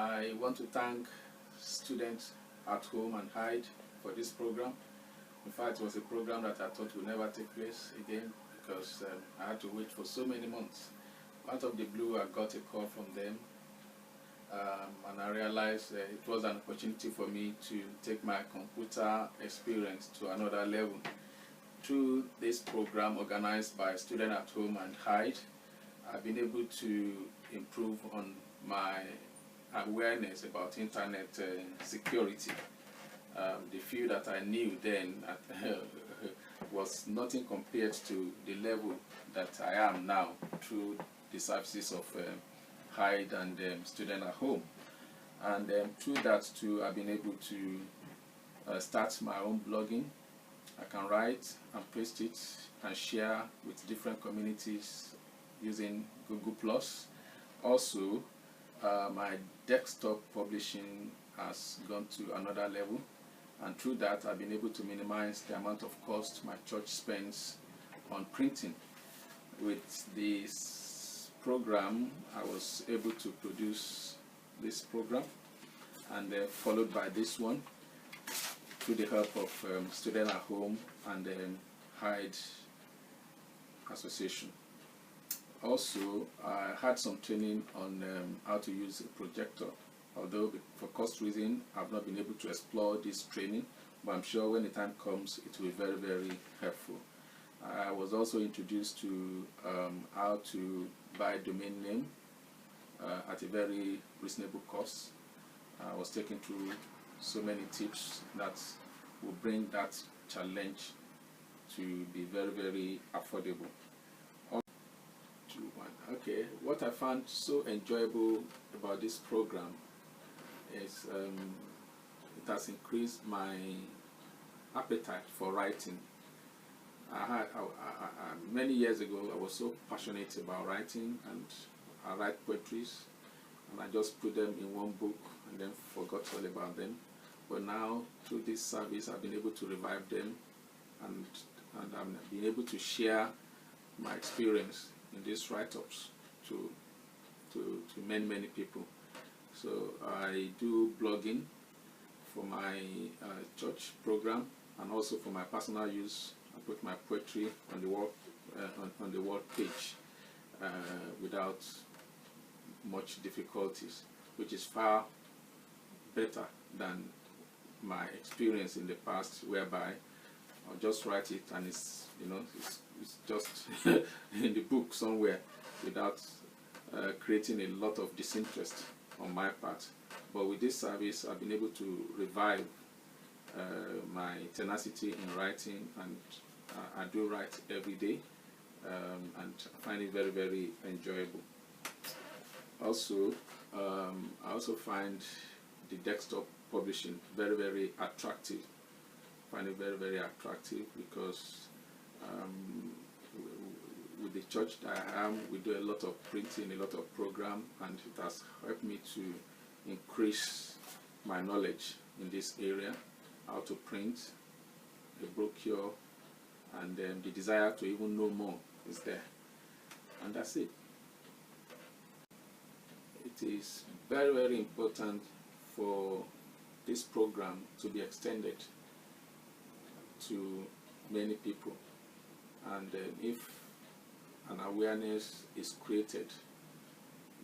I want to thank students at home and Hyde for this program. In fact, it was a program that I thought would never take place again because I had to wait for so many months. Out of the blue, I got a call from them, and I realized it was an opportunity for me to take my computer experience to another level. Through this program organized by Student at Home and Hyde, I've been able to improve on my awareness about internet security. The few that I knew then was nothing compared to the level that I am now through the services of Hyde and Student at Home. And through that too, I've been able to start my own blogging. I can write and paste it and share with different communities using Google+. Also, my desktop publishing has gone to another level, and through that I've been able to minimize the amount of cost my church spends on printing. With this program, I was able to produce this program, and followed by this one through the help of Student at Home and Hyde Association. Also, I had some training on how to use a projector, although for cost reason I've not been able to explore this training, but I'm sure when the time comes it will be very, very helpful. I was also introduced to how to buy domain name at a very reasonable cost. I was taken through so many tips that will bring that challenge to be very, very affordable. Okay, what I found so enjoyable about this program is it has increased my appetite for writing. Many years ago, I was so passionate about writing, and I write poetries, and I just put them in one book and then forgot all about them. But now, through this service, I've been able to revive them, and I've been able to share my experience in these write-ups to many people. So I do blogging for my church program, and also for my personal use. I put my poetry on the wall page without much difficulties, which is far better than my experience in the past, whereby I'll just write it and it's just in the book somewhere without creating a lot of disinterest on my part. But with this service, I've been able to revive my tenacity in writing, and I do write every day, and I find it very, very enjoyable. Also, I also find the desktop publishing very, very attractive. I find it very, very attractive because with the church that I am, we do a lot of printing, a lot of program, and it has helped me to increase my knowledge in this area, how to print, a brochure, and then the desire to even know more is there. And that's it. It is very, very important for this program to be extended to many people, and if an awareness is created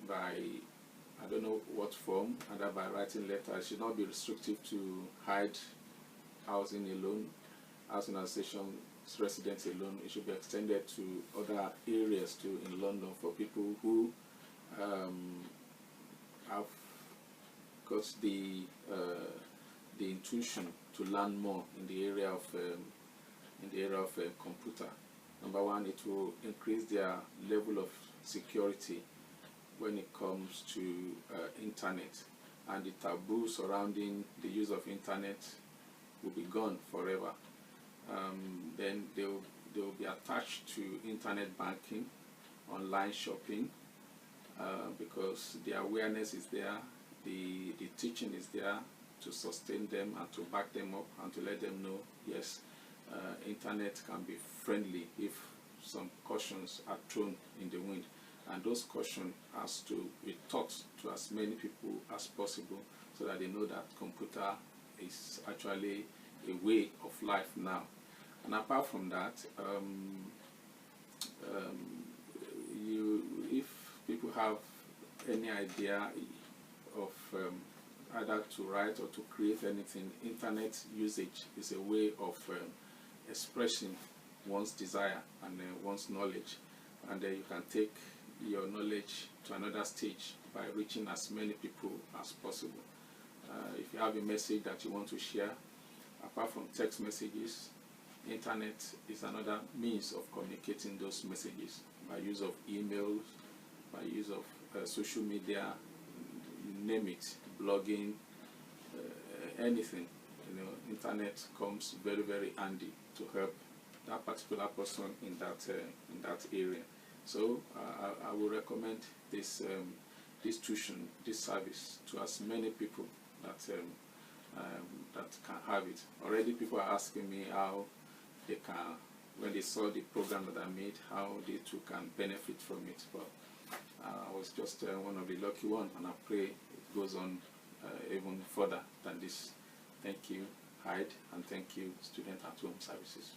by, I don't know what form, either by writing letters, it should not be restrictive to Hyde housing alone, housing association residents alone. It should be extended to other areas too in London for people who have got the intuition to learn more in the area of computer. Number one, it will increase their level of security when it comes to internet, and the taboo surrounding the use of internet will be gone forever. Then they will be attached to internet banking, online shopping, because the awareness is there, the teaching is there to sustain them and to back them up and to let them know, yes, internet can be friendly if some cautions are thrown in the wind, and those cautions has to be taught to as many people as possible, so that they know that computer is actually a way of life now. And apart from that, if people have any idea of either to write or to create anything, internet usage is a way of expressing one's desire and one's knowledge, and you can take your knowledge to another stage by reaching as many people as possible. If you have a message that you want to share, apart from text messages, internet is another means of communicating those messages by use of emails, by use of social media, name it, blogging, anything. Internet comes very, very handy to help that particular person in that area. So I will recommend this this tuition, this service, to as many people that that can have it. Already people are asking me how they can, when they saw the program that I made, how they too can benefit from it. But I was just one of the lucky ones, and I pray it goes on even further than this. Thank you, Hyde, and thank you, Student at Home Services.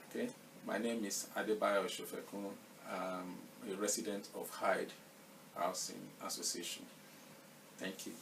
Okay, my name is Adebayo Shofekun. I'm a resident of Hyde Housing Association. Thank you.